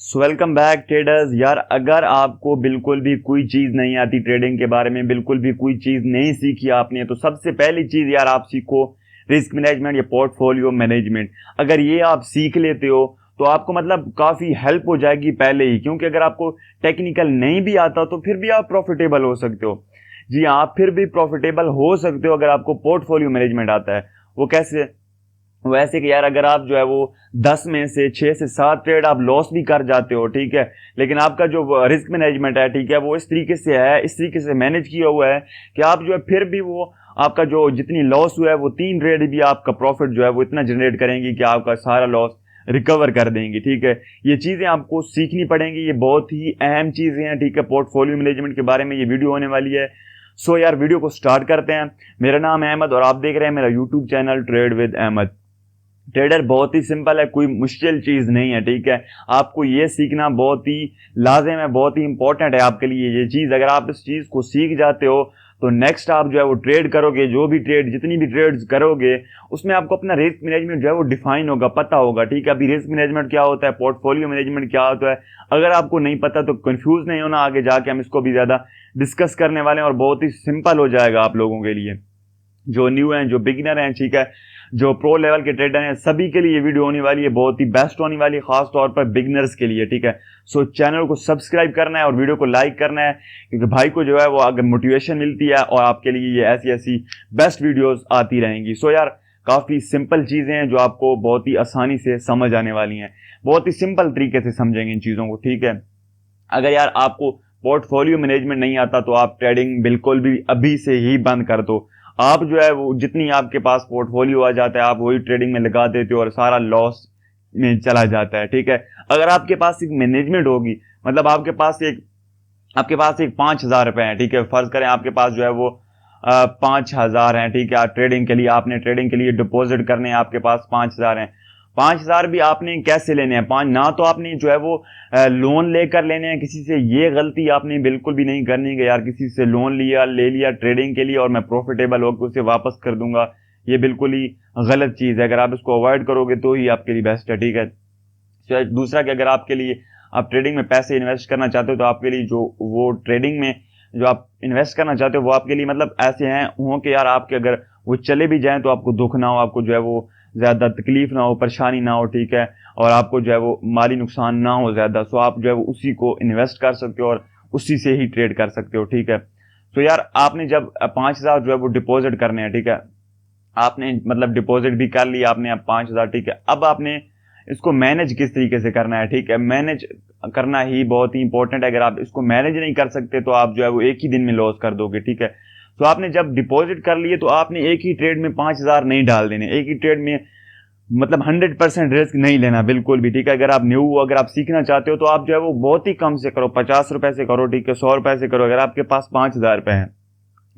So welcome back traders. यार अगर आपको बिल्कुल भी कोई चीज़ नहीं आती ट्रेडिंग के बारे में, बिल्कुल भी कोई चीज़ नहीं सीखी आपने, तो सबसे पहली चीज़ यार आप सीखो रिस्क मैनेजमेंट या पोर्टफोलियो मैनेजमेंट। अगर ये आप सीख लेते हो तो आपको मतलब काफ़ी हेल्प हो जाएगी पहले ही, क्योंकि अगर आपको टेक्निकल नहीं भी आता तो फिर भी आप प्रॉफिटेबल हो सकते हो। जी हाँ, आप फिर भी प्रॉफिटेबल हो सकते हो अगर आपको पोर्टफोलियो मैनेजमेंट आता है। वो कैसे? वैसे कि यार अगर आप जो है वो 10 में से 6 से 7 ट्रेड आप लॉस भी कर जाते हो, ठीक है, लेकिन आपका जो रिस्क मैनेजमेंट है, ठीक है, वो इस तरीके से है, इस तरीके से मैनेज किया हुआ है कि आप जो है फिर भी वो आपका जो जितनी लॉस हुआ है वो 3 ट्रेड भी आपका प्रॉफिट जो है वो इतना जनरेट करेंगी कि आपका सारा लॉस रिकवर कर देंगी। ठीक है, ये चीज़ें आपको सीखनी पड़ेंगी, ये बहुत ही अहम चीज़ें हैं। ठीक है, पोर्टफोलियो मैनेजमेंट के बारे में ये वीडियो होने वाली है। सो यार वीडियो को स्टार्ट करते हैं। मेरा नाम है अहमद और आप देख रहे हैं मेरा YouTube channel trade with Ahmad. Trader बहुत ही सिंपल है, कोई मुश्किल चीज़ नहीं है। ठीक है, आपको ये सीखना बहुत ही लाजिम है, बहुत ही इंपॉर्टेंट है आपके लिए ये चीज़। अगर आप इस चीज़ को सीख जाते हो तो नेक्स्ट आप जो है वो ट्रेड करोगे, जो भी ट्रेड जितनी भी ट्रेड्स करोगे उसमें आपको अपना रिस्क मैनेजमेंट जो है वो डिफाइन होगा, पता होगा। ठीक है, अभी रिस्क मैनेजमेंट क्या होता है, पोर्टफोलियो मैनेजमेंट क्या होता है, अगर आपको नहीं पता तो कंफ्यूज नहीं होना, आगे जाके हम इसको भी ज़्यादा डिस्कस करने वाले हैं और बहुत ही सिंपल हो जाएगा आप लोगों के लिए जो न्यू हैं, जो बिगिनर हैं, ठीक है, जो प्रो लेवल के ट्रेडर हैं, सभी के लिए ये वीडियो होने वाली है, बहुत ही बेस्ट होने वाली है, खास तौर पर बिगिनर्स के लिए। ठीक है, सो चैनल को सब्सक्राइब करना है और वीडियो को लाइक करना है, क्योंकि भाई को जो है वो अगर मोटिवेशन मिलती है और आपके लिए ये ऐसी ऐसी बेस्ट वीडियोस आती रहेंगी। सो यार काफ़ी सिंपल चीज़ें हैं जो आपको बहुत ही आसानी से समझ आने वाली हैं, बहुत ही सिंपल तरीके से समझेंगे इन चीज़ों को। ठीक है, अगर यार आपको पोर्टफोलियो मैनेजमेंट नहीं आता तो आप ट्रेडिंग बिल्कुल भी अभी से ही बंद कर दो। आप जो है वो जितनी आपके पास पोर्टफोलियो आ जाता है आप वही ट्रेडिंग में लगा देते हो और सारा लॉस में चला जाता है। ठीक है, अगर आपके पास एक मैनेजमेंट होगी, मतलब आपके पास एक 5,000 रुपए हैं, ठीक है, फर्ज करें आपके पास जो है वो 5,000 हैं। ठीक है, ट्रेडिंग के लिए आपने ट्रेडिंग के लिए डिपॉजिट करने हैं, आपके पास 5,000 हैं। 5,000 भी आपने कैसे लेने हैं? पाँच ना तो आपने जो है वो लोन लेकर लेने हैं किसी से, ये गलती आपने बिल्कुल भी नहीं करनी कि यार किसी से लोन ले लिया ट्रेडिंग के लिए और मैं प्रॉफिटेबल होकर उसे वापस कर दूंगा, ये बिल्कुल ही गलत चीज़ है। अगर आप इसको अवॉइड करोगे तो ही आपके लिए बेस्ट है। ठीक है, दूसरा कि अगर आपके लिए आप ट्रेडिंग में पैसे इन्वेस्ट करना चाहते हो तो आपके लिए जो वो ट्रेडिंग में जो आप इन्वेस्ट करना चाहते हो वो आपके लिए मतलब ऐसे हैं हो कि यार आपके अगर वो चले भी जाएं तो आपको दुख ना हो, आपको जो है वो ज़्यादा तकलीफ ना हो, परेशानी ना हो। ठीक है, और आपको जो है वो माली नुकसान ना हो ज़्यादा, सो आप जो है वो उसी को इन्वेस्ट कर सकते हो और उसी से ही ट्रेड कर सकते हो। ठीक है, तो यार आपने जब 5,000 जो है वो डिपॉजिट करने हैं, ठीक है, आपने मतलब डिपॉजिट भी कर लिया आपने अब 5,000। ठीक है, अब आपने इसको मैनेज किस तरीके से करना है? ठीक है, मैनेज करना ही बहुत ही इंपॉर्टेंट है। अगर आप इसको मैनेज नहीं कर सकते तो आप जो है वो एक ही दिन में लॉस कर दोगे। ठीक है, तो आपने जब डिपॉजिट कर लिए तो आपने एक ही ट्रेड में 5,000 नहीं डाल देने, एक ही ट्रेड में मतलब 100% रिस्क नहीं लेना बिल्कुल भी। ठीक है, अगर आप न्यू हो, अगर आप सीखना चाहते हो तो आप जो है वो बहुत ही कम से करो, 50 रुपए से करो, ठीक है, 100 रुपए से करो। अगर आपके पास 5,000 रुपए हैं,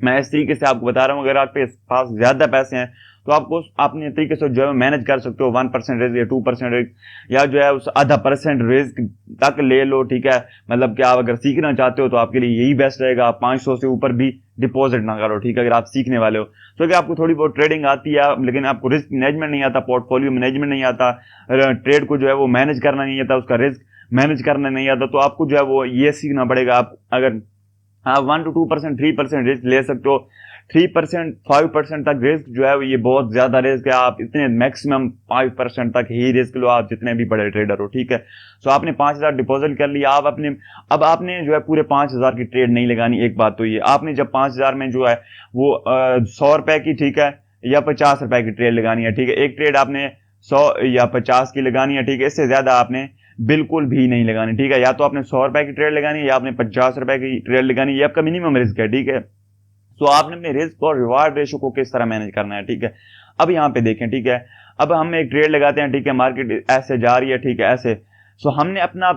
मैं इस तरीके से आपको बता रहा हूँ, अगर आपके पास ज्यादा पैसे हैं तो आपको अपने तरीके से जो है मैनेज कर सकते हो, 1% रिस्क या 2% रिस्क या जो है उस आधा % रिस्क तक ले लो। ठीक है, मतलब कि आप अगर सीखना चाहते हो तो आपके लिए यही बेस्ट रहेगा, आप 500 से ऊपर भी डिपॉजिट ना करो। ठीक है, अगर आप सीखने वाले हो तो अगर आपको थोड़ी बहुत ट्रेडिंग आती है लेकिन आपको रिस्क मैनेजमेंट नहीं आता, पोर्टफोलियो मैनेजमेंट नहीं आता, ट्रेड को जो है वो मैनेज करना नहीं आता, उसका रिस्क मैनेज करना नहीं आता, तो आपको जो है वो ये सीखना पड़ेगा। आप अगर आप 1 to 2% 3% रिस्क ले सकते हो, 3% 5% तक रिस्क जो है ये बहुत ज्यादा रिस्क है। आप इतने मैक्सिमम 5% तक ही रिस्क लो, आप जितने भी बड़े ट्रेडर हो। ठीक है, सो आपने 5,000 डिपॉजिट कर लिया, अब आपने जो है पूरे 5,000 की ट्रेड नहीं लगानी। एक बात तो ये, आपने जब 5,000 में जो है वो 100 रुपए की, ठीक है, या 50 रुपए की ट्रेड लगानी है। ठीक है, एक ट्रेड आपने 100 या 50 की लगानी है। ठीक है, इससे ज्यादा आपने बिल्कुल भी नहीं लगानी। ठीक है, या तो आपने 100 रुपए की ट्रेड लगानी है या आपने 50 रुपए की ट्रेड लगानी है, ये आपका मिनिमम रिस्क है। ठीक है, तो आपने अपने रिस्क और रिवार्ड रेशो को किस तरह मैनेज करना है। ठीक है, अब यहाँ पे देखें, ठीक है, अब हम एक ट्रेड लगाते हैं, ठीक है, मार्केट ऐसे जा रही है, ठीक है, ऐसे, सो हमने अपना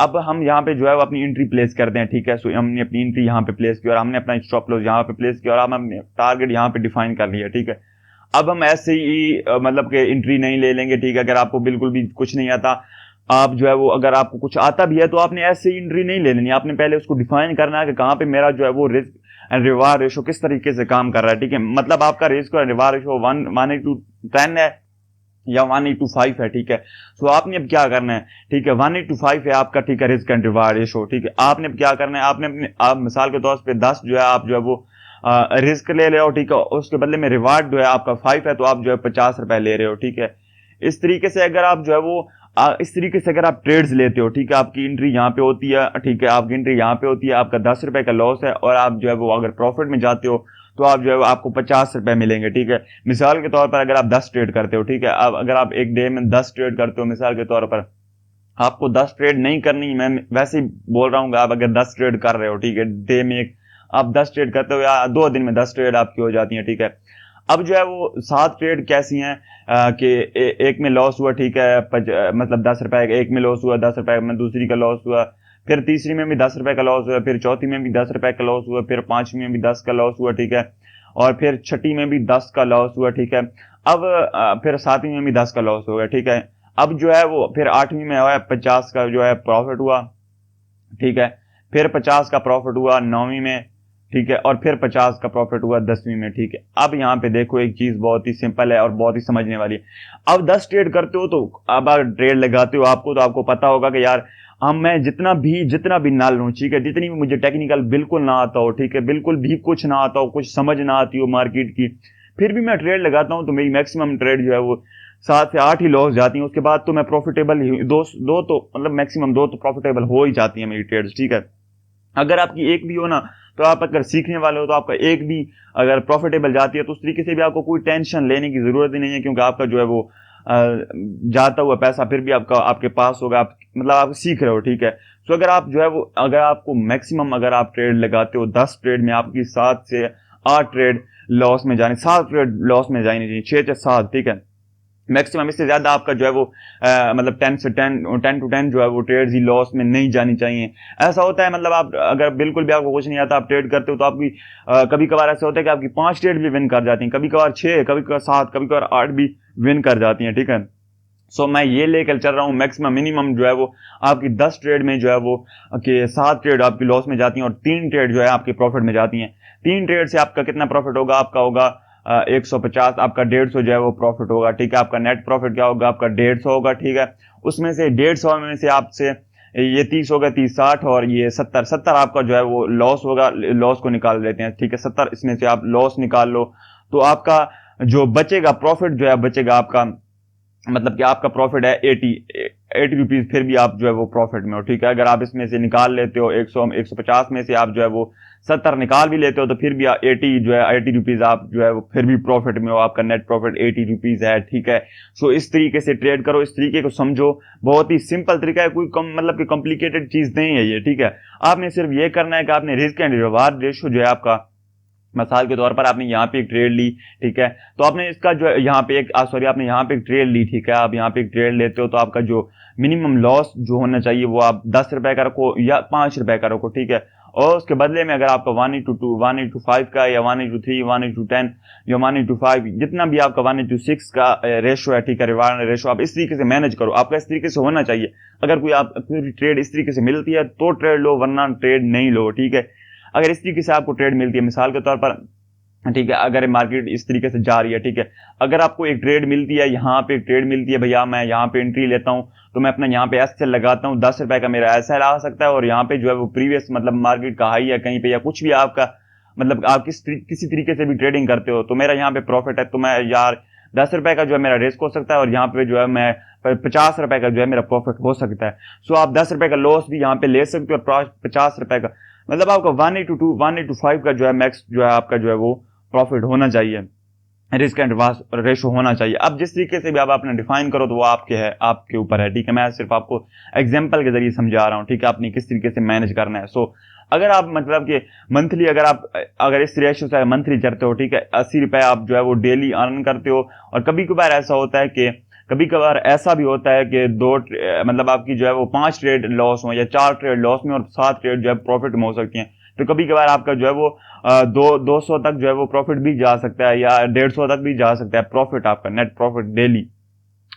अब हम यहाँ पे जो है वो अपनी एंट्री प्लेस करते हैं। ठीक है, सो हमने अपनी एंट्री यहाँ पे प्लेस की और हमने अपना स्टॉप लॉस यहाँ पे प्लेस किया और हमने टारगेट यहाँ पे डिफाइन कर लिया। ठीक है, अब हम ऐसे ही मतलब कि एंट्री नहीं ले लेंगे। ठीक है, अगर आपको बिल्कुल भी कुछ नहीं आता, आप जो है वो अगर आपको कुछ आता भी है तो आपने ऐसे ही एंट्री नहीं ले लेनी, आपने पहले उसको डिफाइन करना है कि कहाँ पे मेरा जो है वो रिस्क एंड रिवार्ड रेशो किस तरीके से काम कर रहा है। ठीक है, मतलब आपका रिस्क और रिवार्ड रेशो 1:10 है, या 1825 है, ठीक है। सो आपने अब क्या करना है, ठीक है, 1825 है आपका, ठीक है, रिस्क एंड रिवार्ड रेशो, ठीक है। आपने अब क्या करना है, आपने अपने आप मिसाल के तौर पे 10 जो है आप जो है वो रिस्क ले रहे हो, ठीक है, उसके बदले में रिवार्ड जो है आपका 5 है, तो आप जो है 50 रुपए ले रहे हो, ठीक है। इस तरीके से अगर आप जो है वो इस तरीके से अगर आप ट्रेड्स लेते हो, ठीक है, आपकी एंट्री यहाँ पे होती है, ठीक है, आपकी एंट्री यहाँ पे होती है, आपका 10 रुपए का लॉस है, और आप जो है वो अगर प्रॉफिट में जाते हो तो आप जो है आपको 50 रुपए मिलेंगे, ठीक है। मिसाल के तौर पर अगर आप 10 ट्रेड करते हो, ठीक है, अब अगर आप एक डे में 10 ट्रेड करते हो, मिसाल के तौर पर आपको 10 ट्रेड नहीं करनी, मैं वैसे ही बोल रहा हूँ, आप अगर 10 ट्रेड कर रहे हो, ठीक है, डे में एक आप 10 ट्रेड करते हो, या 2 दिन में 10 ट्रेड आपकी हो जाती है, ठीक है। अब जो है वो 7 ट्रेड कैसी हैं कि एक में लॉस हुआ, ठीक है, मतलब 10 रुपए, एक में लॉस हुआ 10 रुपए में, दूसरी का लॉस हुआ, फिर तीसरी में भी 10 रुपए का लॉस हुआ, फिर चौथी में भी 10 रुपए का लॉस हुआ, फिर पांचवी में भी 10 का लॉस हुआ, ठीक है, और फिर छठी में भी 10 का लॉस हुआ, ठीक है। अब फिर सातवीं में भी 10 का लॉस हो गया, ठीक है। अब जो है वो फिर आठवीं में हुआ 50 का जो है प्रॉफिट हुआ, ठीक है, फिर 50 का प्रॉफिट हुआ नौवीं में, ठीक है, और फिर 50 का प्रॉफिट हुआ 10वीं में, ठीक है। अब यहाँ पे देखो एक चीज बहुत ही सिंपल है और बहुत ही समझने वाली है। अब 10 ट्रेड करते हो, तो अब अगर ट्रेड लगाते हो आपको, तो आपको पता होगा कि यार हम मैं जितना भी ना लूं, ठीक है, जितनी भी मुझे टेक्निकल बिल्कुल ना आता हो, ठीक है, बिल्कुल भी कुछ ना आता हो, कुछ समझ ना आती हो मार्केट की, फिर भी मैं ट्रेड लगाता हूं, तो मेरी मैक्सिमम ट्रेड जो है वो 7 से 8 ही लॉस जाती है। उसके बाद तो मैं प्रॉफिटेबल ही दो तो मतलब मैक्सिमम 2 तो प्रॉफिटेबल हो ही जाती है मेरी ट्रेड्स, ठीक है। अगर आपकी एक भी हो ना, तो आप अगर सीखने वाले हो, तो आपका एक भी अगर प्रॉफिटेबल जाती है, तो उस तरीके से भी आपको कोई टेंशन लेने की जरूरत ही नहीं है, क्योंकि आपका जो है वो जाता हुआ पैसा फिर भी आपका आपके पास होगा, आप मतलब आप सीख रहे हो, ठीक है। तो अगर आप जो है वो अगर आपको मैक्सिमम अगर आप ट्रेड लगाते हो 10 ट्रेड में आपकी 7 से 8 ट्रेड लॉस में जाने, 7 ट्रेड लॉस में जानी चाहिए, 6 से 7, ठीक है, मैक्सिमम। इससे ज्यादा आपका जो है वो मतलब 10 टू 10 जो है वो ट्रेड्स ही लॉस में नहीं जानी चाहिए। ऐसा होता है, मतलब आप अगर बिल्कुल भी आपको कुछ नहीं आता, आप ट्रेड करते हो, तो आपकी कभी कभार ऐसा होता है कि आपकी 5 ट्रेड भी विन कर जाती हैं, कभी कभार 6, कभी कभार 7, कभी कभार 8 भी विन कर जाती हैं, ठीक है। सो मैं ये लेकर चल रहा हूँ मैक्सिमम मिनिमम जो है वो आपकी 10 ट्रेड में जो है वो कि 7 ट्रेड आपकी लॉस में जाती हैं और 3 ट्रेड जो है आपके प्रॉफिट में जाती हैं। 3 ट्रेड से आपका कितना प्रॉफिट होगा, आपका होगा 150, आपका 150 जो है वो प्रॉफिट होगा, ठीक है। आपका नेट प्रॉफिट क्या होगा, आपका 150 होगा, ठीक है। उसमें से 150 में से आपसे ये 30 होगा, 30 60 और ये 70 आपका जो है वो लॉस होगा, लॉस को निकाल लेते हैं, ठीक है। 70 इसमें से आप लॉस निकाल लो, तो आपका जो बचेगा प्रॉफिट जो है बचेगा आपका, मतलब कि आपका प्रॉफिट है 80 रुपीज, फिर भी आप जो है वो प्रॉफिट में हो, ठीक है। अगर आप इसमें से निकाल लेते हो 150 में से आप जो है वो 70 निकाल भी लेते हो, तो फिर भी 80 जो है 80 रुपीज आप जो है वो फिर भी प्रॉफिट में हो, आपका नेट प्रॉफिट 80 रुपीज है, ठीक है। सो इस तरीके से ट्रेड करो, इस तरीके को समझो, बहुत ही सिंपल तरीका है, कोई मतलब कि कॉम्प्लिकेटेड चीज नहीं है ये, ठीक है। आपने सिर्फ ये करना है कि आपने रिस्क एंड रिवार्ड रेशो जो है आपका, मिसाल के तौर पर आपने यहाँ पे एक ट्रेड ली, ठीक है, तो आपने इसका जो है यहाँ पे एक सॉरी आपने यहाँ पे एक ट्रेड ली, ठीक है, आप यहाँ पे एक ट्रेड लेते हो, तो आपका जो मिनिमम लॉस जो होना चाहिए वो आप 10 रुपए का रखो या 5 रुपए का रखो, ठीक है। और उसके बदले में अगर आपका 1:2, 1:5 का या 1:3, 1:10 या 1:5 जितना भी आपका 1:6 का रेशो है, ठीक है, रिवार्ड रेशो, आप इस तरीके से मैनेज करो, आपका इस तरीके से होना चाहिए। अगर कोई ट्रेड इस तरीके से मिलती है तो ट्रेड लो, वरना ट्रेड नहीं लो, ठीक है। अगर इस तरीके से आपको ट्रेड मिलती है, मिसाल के तौर पर, ठीक है, अगर मार्केट इस तरीके से जा रही है, ठीक है, अगर आपको एक ट्रेड मिलती है, यहाँ पे एक ट्रेड मिलती है, भैया मैं यहाँ पे एंट्री लेता हूँ, तो मैं अपना यहाँ पे एस सेल लगाता हूँ, 10 रुपए का मेरा एस सेल आ सकता है, और यहाँ पे जो है वो प्रीवियस मतलब मार्केट का हाई है कहीं पे, या कुछ भी आपका मतलब आप किसी तरीके से भी ट्रेडिंग करते हो, तो मेरा यहाँ पे प्रॉफिट है, तो मैं यार 10 रुपए का जो है मेरा रिस्क हो सकता है, और यहाँ पे जो है मैं 50 रुपए का जो है मेरा प्रॉफिट हो सकता है। सो आप 10 रुपए का लॉस भी यहाँ पे ले सकते हो, और 50 रुपए का मतलब आपका 1:2, 1:5 का जो है मैक्स जो है आपका जो है वो प्रॉफिट होना चाहिए, रिस्क एंड रेशो होना चाहिए। अब जिस तरीके से भी आप आपने डिफाइन करो, तो वो आपके ऊपर है, ठीक है। मैं सिर्फ आपको एग्जांपल के जरिए समझा रहा हूँ, ठीक है, आपने किस तरीके से मैनेज करना है। सो अगर आप मतलब कि मंथली अगर इस रेशो से मंथली चलते हो, ठीक है, 80 रुपए आप जो है वो डेली अर्न करते हो, और कभी कभार ऐसा होता है कि कभी कभार ऐसा भी होता है कि मतलब आपकी जो है वो 5 ट्रेड लॉस हो या 4 ट्रेड लॉस में और 7 ट्रेड जो है प्रॉफिट में हो सकती हैं। तो कभी कभार आपका जो है वो 200 तक जो है वो प्रॉफिट भी जा सकता है, या 150 तक भी जा सकता है प्रॉफिट, आपका नेट प्रॉफिट डेली।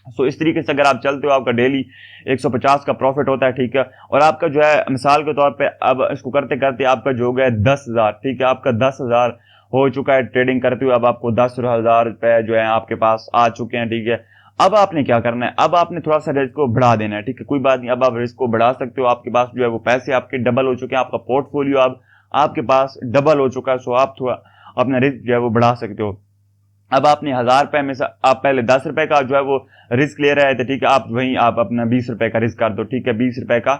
सो इस तरीके से अगर आप चलते हो, आपका डेली 150 का प्रॉफिट होता है, ठीक है। और आपका जो है मिसाल के तौर पे अब इसको करते करते आपका जो हो गया 10,000, ठीक है, आपका 10,000 हो चुका है ट्रेडिंग करते हुए, अब आपको 10,000 रुपए जो है आपके पास आ चुके हैं, ठीक है। अब आपने क्या करना है, अब आपने थोड़ा सा रिस्क को बढ़ा देना है, ठीक है, कोई बात नहीं, अब आप रिस्क को बढ़ा सकते हो, आपके पास जो है वो पैसे आपके डबल हो चुके हैं, आपका पोर्टफोलियो अब आपके पास डबल हो चुका है, सो आप थोड़ा अपना रिस्क जो है वो बढ़ा सकते हो। अब आपने 1000 रुपए में से आप पहले 10 रुपए का जो है वो रिस्क ले रहे थे, ठीक है, आप वहीं आप अपना 20 रुपए का रिस्क कर दो, ठीक है, 20 रुपए का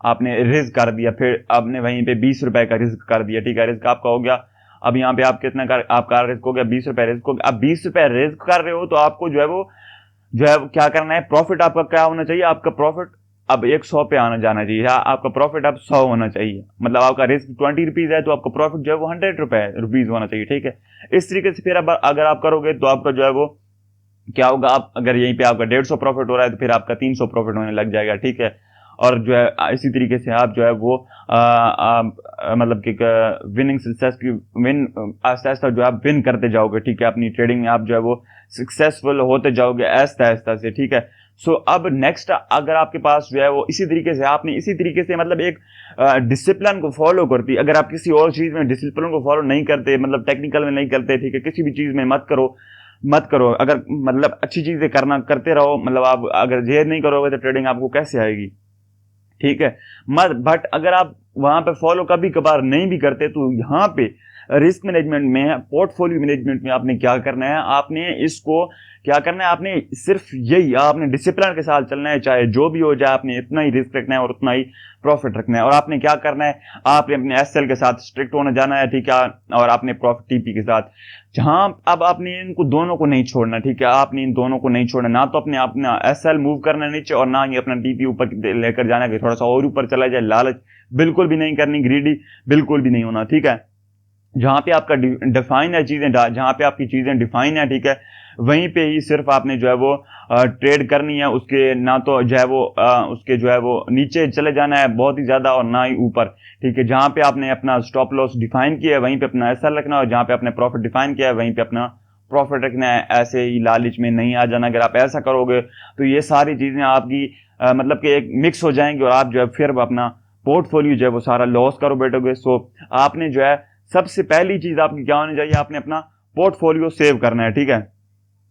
आपने रिस्क कर दिया, फिर आपने वहीं पे 20 रुपए का रिस्क कर दिया, ठीक है, रिस्क आपका हो गया। अब यहाँ पे आप कितना कर, आपका रिस्क हो गया 20 रुपए रिस्क हो गया। अब 20 रुपए रिस्क कर रहे हो तो आपको जो है वो क्या करना है, प्रॉफिट आपका क्या होना चाहिए, आपका प्रॉफिट अब 100 पे आना जाना चाहिए, आपका प्रॉफिट अब 100 होना चाहिए, मतलब आपका रिस्क 20 रुपीज है तो आपका प्रॉफिट जो है वो 100 रुपीज होना चाहिए, ठीक है। इस तरीके से फिर अब अगर आप करोगे तो आपका जो है वो क्या होगा, आप अगर यहीं पे आपका 150 प्रॉफिट हो रहा है तो फिर आपका 300 प्रॉफिट होने लग जाएगा, ठीक है। और जो है इसी तरीके से आप जो है वो मतलब कि विनिंग सक्सेस की विन आस्ता आस्ता जो आप विन करते जाओगे, ठीक है, अपनी ट्रेडिंग में आप जो है वो सक्सेसफुल होते जाओगे आस्ता आस्ता से, ठीक है। सो अब नेक्स्ट अगर आपके पास जो है वो इसी तरीके से आपने इसी तरीके से मतलब एक डिसिप्लिन को फॉलो करती, अगर आप किसी और चीज में डिसिप्लिन को फॉलो नहीं करते, मतलब टेक्निकल में नहीं करते, ठीक है, किसी भी चीज में मत करो, अगर मतलब अच्छी चीजें करना करते रहो, मतलब आप अगर ये नहीं करोगे तो ट्रेडिंग आपको कैसे आएगी, ठीक है। मत बट अगर आप वहां पे फॉलो कभी कभार नहीं भी करते तो यहाँ पे रिस्क मैनेजमेंट में, पोर्टफोलियो मैनेजमेंट में आपने क्या करना है, आपने इसको क्या करना है, आपने सिर्फ यही आपने डिसिप्लिन के साथ चलना है, चाहे जो भी हो जाए, आपने इतना ही रिस्क रखना है और उतना ही प्रॉफिट रखना है। और आपने क्या करना है, आपने अपने एसएल के साथ स्ट्रिक्ट होना जाना है, ठीक है, और आपने प्रॉफिट टीपी के साथ, जहां अब आपने इनको दोनों को नहीं छोड़ना, ठीक है, आपने इन दोनों को नहीं छोड़ना, ना तो अपने अपना एसएल मूव करना नीचे और ना ही अपना टीपी ऊपर लेकर जाना कि थोड़ा सा और ऊपर चला जाए, लालच बिल्कुल भी नहीं करनी, ग्रीडी बिल्कुल भी नहीं होना, ठीक है। जहां पे आपका डिफाइन है चीजें, जहां पे आपकी चीजें डिफाइन है, ठीक है, वहीं पे ही सिर्फ आपने जो है वो ट्रेड करनी है, उसके ना तो जो है वो उसके जो है वो नीचे चले जाना है बहुत ही ज्यादा और ना ही ऊपर, ठीक है। जहां पे आपने अपना स्टॉप लॉस डिफाइन किया है वहीं पे अपना एसएल रखना है, और जहां पे आपने प्रॉफिट डिफाइन किया है वहीं पे अपना प्रॉफिट रखना है, ऐसे ही लालच में नहीं आ जाना। अगर आप ऐसा करोगे तो ये सारी चीजें आपकी मतलब कि एक मिक्स हो जाएंगी और आप जो है फिर अपना पोर्टफोलियो जो है वो सारा लॉस करो बैठोगे। सो आपने जो है सबसे पहली चीज आपकी क्या होनी चाहिए, आपने अपना पोर्टफोलियो सेव करना है, ठीक है।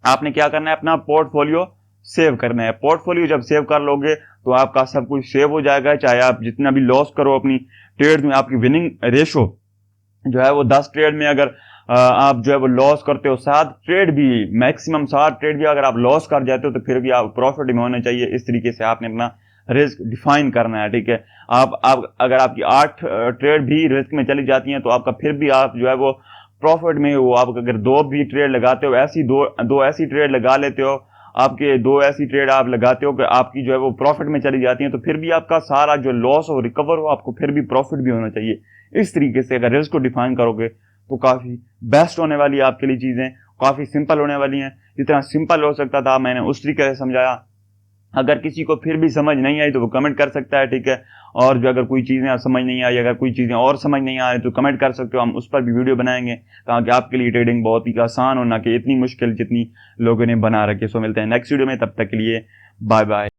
आपने क्या करना है, अपना पोर्टफोलियो सेव करना है। पोर्टफोलियो जब सेव कर लोगे तो आपका सब कुछ सेव हो जाएगा, चाहे आप जितना भी लॉस करो अपनी ट्रेड में, आपकी विनिंग रेशो जो है वो 10 ट्रेड में अगर आप जो है वो लॉस करते हो, 7 ट्रेड भी मैक्सिमम 7 ट्रेड भी अगर आप लॉस कर जाते हो तो फिर भी आप प्रॉफिट में होने चाहिए। इस तरीके से आपने अपना रिस्क डिफाइन करना है, ठीक है। आप अगर आपकी 8 ट्रेड भी रिस्क में चली जाती हैं तो आपका फिर भी आप जो है वो प्रॉफिट में हो। आप अगर 2 भी ट्रेड लगाते हो, ऐसी दो ऐसी ट्रेड लगा लेते हो, आपके 2 ऐसी ट्रेड आप लगाते हो कि आपकी जो है वो प्रॉफिट में चली जाती है, तो फिर भी आपका सारा जो लॉस हो रिकवर हो, आपको फिर भी प्रॉफिट भी होना चाहिए। इस तरीके से अगर रिस्क को डिफाइन करोगे तो काफी बेस्ट होने वाली है आपके लिए, चीजें काफी सिंपल होने वाली हैं। जितना सिंपल हो सकता था मैंने उस तरीके से समझाया। अगर किसी को फिर भी समझ नहीं आई तो वो कमेंट कर सकता है, ठीक है। और जो अगर कोई चीजें समझ नहीं आई, अगर कोई चीजें और समझ नहीं आ रही तो कमेंट कर सकते हो, हम उस पर भी वीडियो बनाएंगे ताकि आपके लिए ट्रेडिंग बहुत ही आसान हो, ना कि इतनी मुश्किल जितनी लोगों ने बना रखी है। सो मिलते हैं नेक्स्ट वीडियो में, तब तक के लिए बाय बाय।